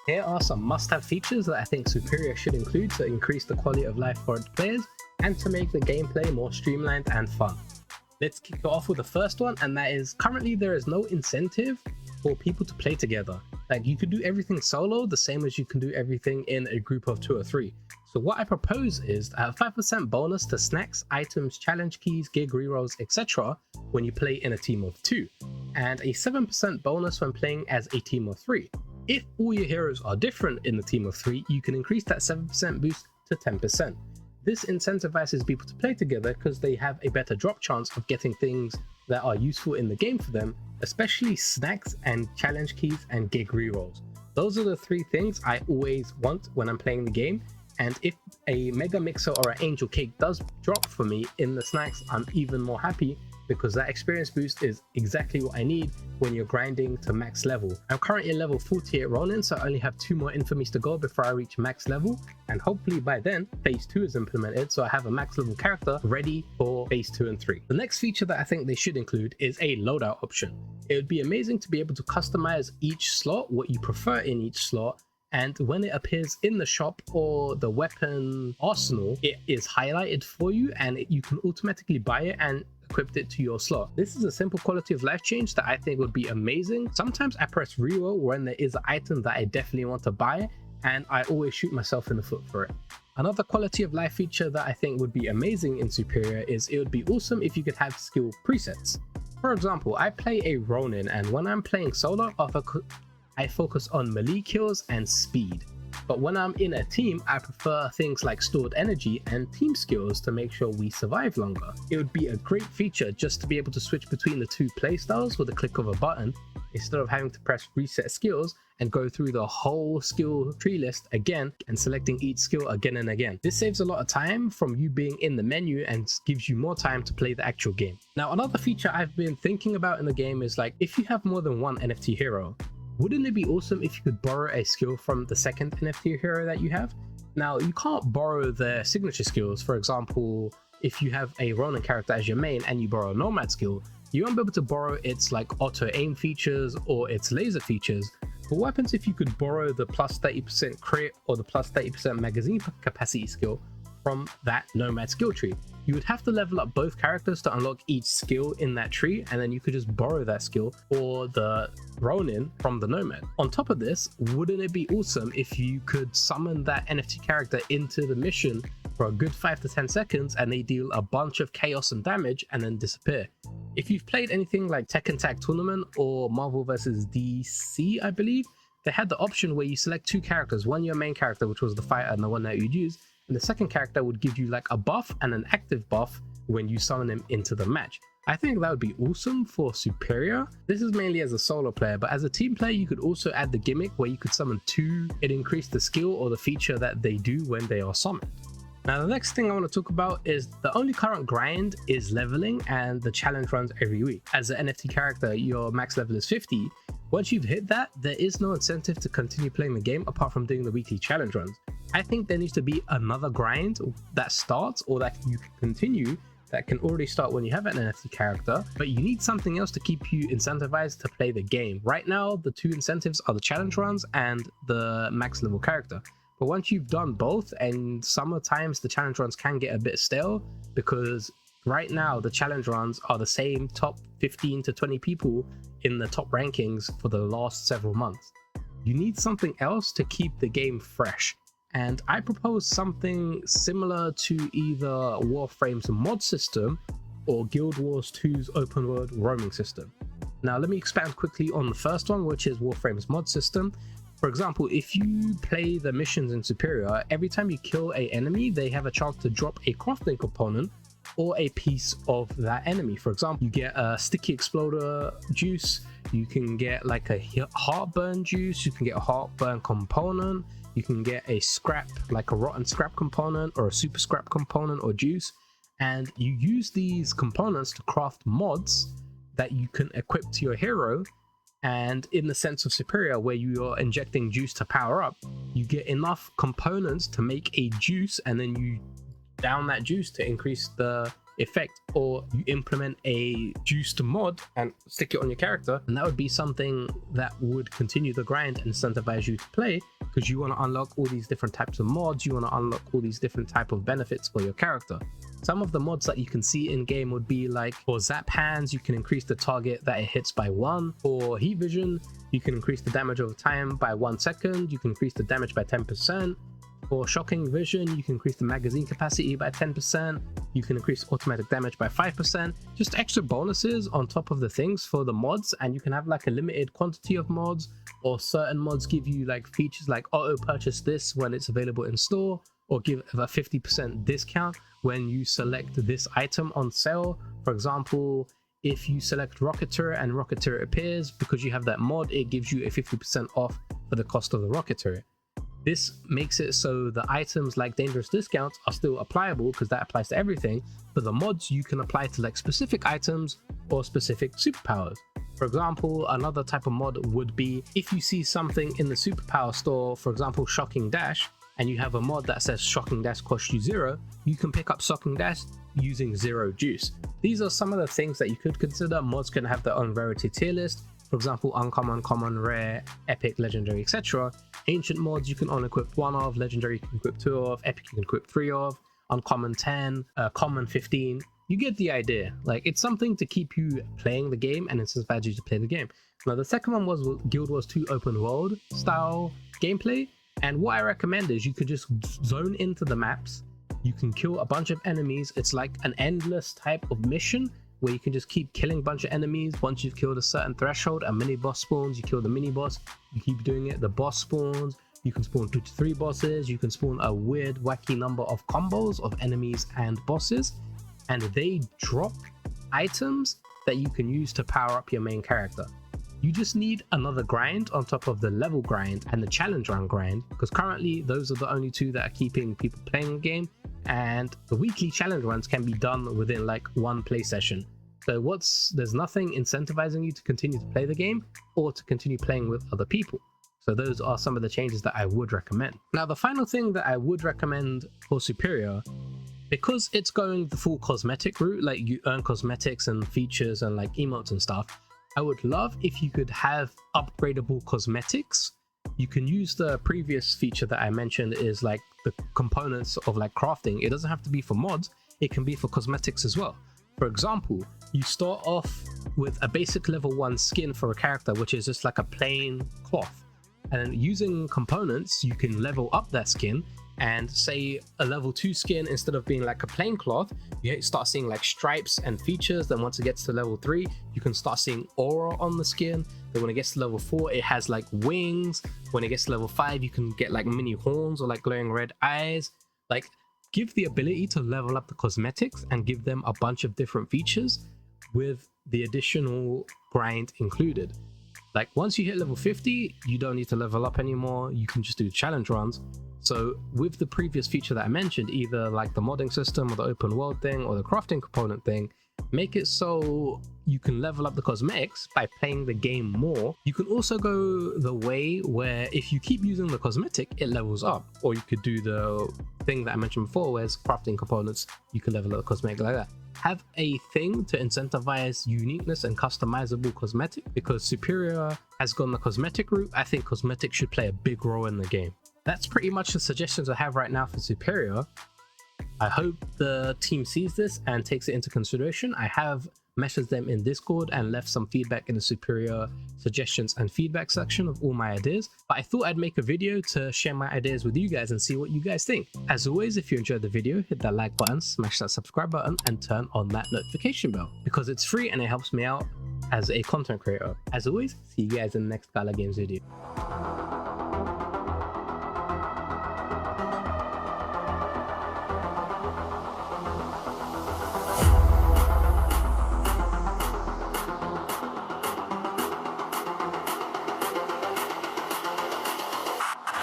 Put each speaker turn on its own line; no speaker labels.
Here are some must-have features that I think Superior should include to increase the quality of life for its players and to make the gameplay more streamlined and fun. Let's kick it off with the first one, and that is currently there is no incentive for people to play together. Like, you could do everything solo the same as you can do everything in a group of 2 or 3. So what I propose is a 5% bonus to snacks, items, challenge keys, gig rerolls, etc. when you play in a team of 2, and a 7% bonus when playing as a team of 3. If all your heroes are different in the team of 3, you can increase that 7% boost to 10%. This incentivizes people to play together because they have a better drop chance of getting things that are useful in the game for them, especially snacks and challenge keys and gig rerolls. Those are the 3 things I always want when I'm playing the game, and if a Mega Mixer or an Angel Cake does drop for me in the snacks, I'm even more happy because that experience boost is exactly what I need when you're grinding to max level. I'm currently level 48 Ronin, so I only have 2 more infamies to go before I reach max level, and hopefully by then phase 2 is implemented, so I have a max level character ready for phase 2 and 3. The next feature that I think they should include is a loadout option. It would be amazing to be able to customize each slot, what you prefer in each slot, and when it appears in the shop or the weapon arsenal, it is highlighted for you and you can automatically buy it and equipped it to your slot. This is a simple quality of life change that I think would be amazing. Sometimes I press reroll when there is an item that I definitely want to buy, and I always shoot myself in the foot for it. Another quality of life feature that I think would be amazing in Superior is it would be awesome if you could have skill presets. For example, I play a Ronin, and when I'm playing solo, I focus on melee kills and speed. But when I'm in a team, I prefer things like stored energy and team skills to make sure we survive longer. It would be a great feature just to be able to switch between the 2 playstyles with a click of a button, instead of having to press reset skills and go through the whole skill tree list again and selecting each skill again and again. This saves a lot of time from you being in the menu and gives you more time to play the actual game. Now, another feature I've been thinking about in the game is, like, if you have more than one NFT hero, wouldn't it be awesome if you could borrow a skill from the second NFT hero that you have? Now, you can't borrow their signature skills. For example, if you have a Ronin character as your main and you borrow a Nomad skill, you won't be able to borrow its like auto aim features or its laser features. But what happens if you could borrow the plus 30% crit or the plus 30% magazine capacity skill from that Nomad skill tree? You would have to level up both characters to unlock each skill in that tree, and then you could just borrow that skill or the Ronin from the Nomad. On top of this, wouldn't it be awesome if you could summon that NFT character into the mission for a good 5 to 10 seconds and they deal a bunch of chaos and damage and then disappear? If you've played anything like Tekken Tag Tournament or Marvel vs DC, I believe, they had the option where you select 2 characters, one your main character, which was the fighter, and the one that you'd use, and the second character would give you like a buff and an active buff when you summon him into the match. I think that would be awesome for Superior. This is mainly as a solo player, but as a team player, you could also add the gimmick where you could summon 2. It increased the skill or the feature that they do when they are summoned. Now, the next thing I want to talk about is the only current grind is leveling, and the challenge runs every week. As an NFT character, your max level is 50. Once you've hit that, there is no incentive to continue playing the game apart from doing the weekly challenge runs. I think there needs to be another grind that starts or that you can continue that can already start when you have an NFT character, but you need something else to keep you incentivized to play the game. Right now, the 2 incentives are the challenge runs and the max level character. But once you've done both, and sometimes the challenge runs can get a bit stale, because right now the challenge runs are the same top 15 to 20 people in the top rankings for the last several months. You need something else to keep the game fresh. And I propose something similar to either Warframe's mod system or Guild Wars 2's open world roaming system. Now, let me expand quickly on the first one, which is Warframe's mod system. For example, if you play the missions in Superior, every time you kill an enemy, they have a chance to drop a crafting component or a piece of that enemy. For example, you get a sticky exploder juice, you can get like a heartburn juice, you can get a heartburn component, you can get a scrap, like a rotten scrap component or a super scrap component or juice, and you use these components to craft mods that you can equip to your hero. And in the sense of Superior, where you are injecting juice to power up, you get enough components to make a juice, and then you down that juice to increase the effect, or you implement a juiced mod and stick it on your character, and that would be something that would continue the grind and incentivize you to play, because you want to unlock all these different types of mods, you want to unlock all these different type of benefits for your character. Some of the mods that you can see in game would be like, for zap hands, you can increase the target that it hits by 1. For heat vision, you can increase the damage over time by 1 second. You can increase the damage by 10%. For shocking vision, you can increase the magazine capacity by 10%. You can increase automatic damage by 5%. Just extra bonuses on top of the things for the mods, and you can have like a limited quantity of mods, or certain mods give you like features like auto purchase this when it's available in store, or give a 50% discount when you select this item on sale. For example, if you select Rocketeer and Rocketeer appears, because you have that mod, it gives you a 50% off for the cost of the Rocketeer. This makes it so the items like dangerous discounts are still applicable, because that applies to everything, but the mods you can apply to like specific items or specific superpowers. For example, another type of mod would be if you see something in the superpower store, for example Shocking Dash, and you have a mod that says Shocking Dash costs you 0, you can pick up Shocking Dash using 0 juice. These are some of the things that you could consider. Mods can have their own rarity tier list. For example, uncommon, common, rare, epic, legendary, etc. Ancient mods you can only equip 1 of, legendary you can equip 2 of, epic you can equip 3 of, uncommon 10, common 15. You get the idea. Like, it's something to keep you playing the game and incentivize you to play the game. Now the second one was Guild Wars 2 open world style gameplay, and what I recommend is you could just zone into the maps. You can kill a bunch of enemies. It's like an endless type of mission where you can just keep killing a bunch of enemies. Once you've killed a certain threshold, a mini boss spawns, you kill the mini boss, you keep doing it, the boss spawns, you can spawn 2 to 3 bosses, you can spawn a weird wacky number of combos of enemies and bosses, and they drop items that you can use to power up your main character. You just need another grind on top of the level grind and the challenge run grind, because currently those are the only 2 that are keeping people playing the game, and the weekly challenge runs can be done within like 1 play session. So there's nothing incentivizing you to continue to play the game or to continue playing with other people. So those are some of the changes that I would recommend. Now the final thing that I would recommend for Superior, because it's going the full cosmetic route, like you earn cosmetics and features and like emotes and stuff, I would love if you could have upgradable cosmetics. You can use the previous feature that I mentioned, is like the components of like crafting. It doesn't have to be for mods, it can be for cosmetics as well. For example, you start off with a basic level 1 skin for a character, which is just like a plain cloth, and then using components you can level up that skin, and say a level 2 skin, instead of being like a plain cloth, you start seeing like stripes and features. Then once it gets to level 3, you can start seeing aura on the skin. Then when it gets to level 4, it has like wings. When it gets to level 5, you can get like mini horns or like glowing red eyes. Like, give the ability to level up the cosmetics and give them a bunch of different features with the additional grind included. Like, once you hit level 50, you don't need to level up anymore, you can just do challenge runs. So with the previous feature that I mentioned, either like the modding system or the open world thing or the crafting component thing, make it so you can level up the cosmetics by playing the game more. You can also go the way where if you keep using the cosmetic, it levels up. Or you could do the thing that I mentioned before, where it's crafting components, you can level up the cosmetic like that. Have a thing to incentivize uniqueness and customizable cosmetic, because Superior has gone the cosmetic route. I think cosmetics should play a big role in the game. That's pretty much the suggestions I have right now for Superior. I hope the team sees this and takes it into consideration. I have messaged them in Discord and left some feedback in the Superior suggestions and feedback section of all my ideas, but I thought I'd make a video to share my ideas with you guys and see what you guys think. As always, if you enjoyed the video, hit that like button, smash that subscribe button, and turn on that notification bell, because it's free and it helps me out as a content creator. As always, see you guys in the next Gala Games video.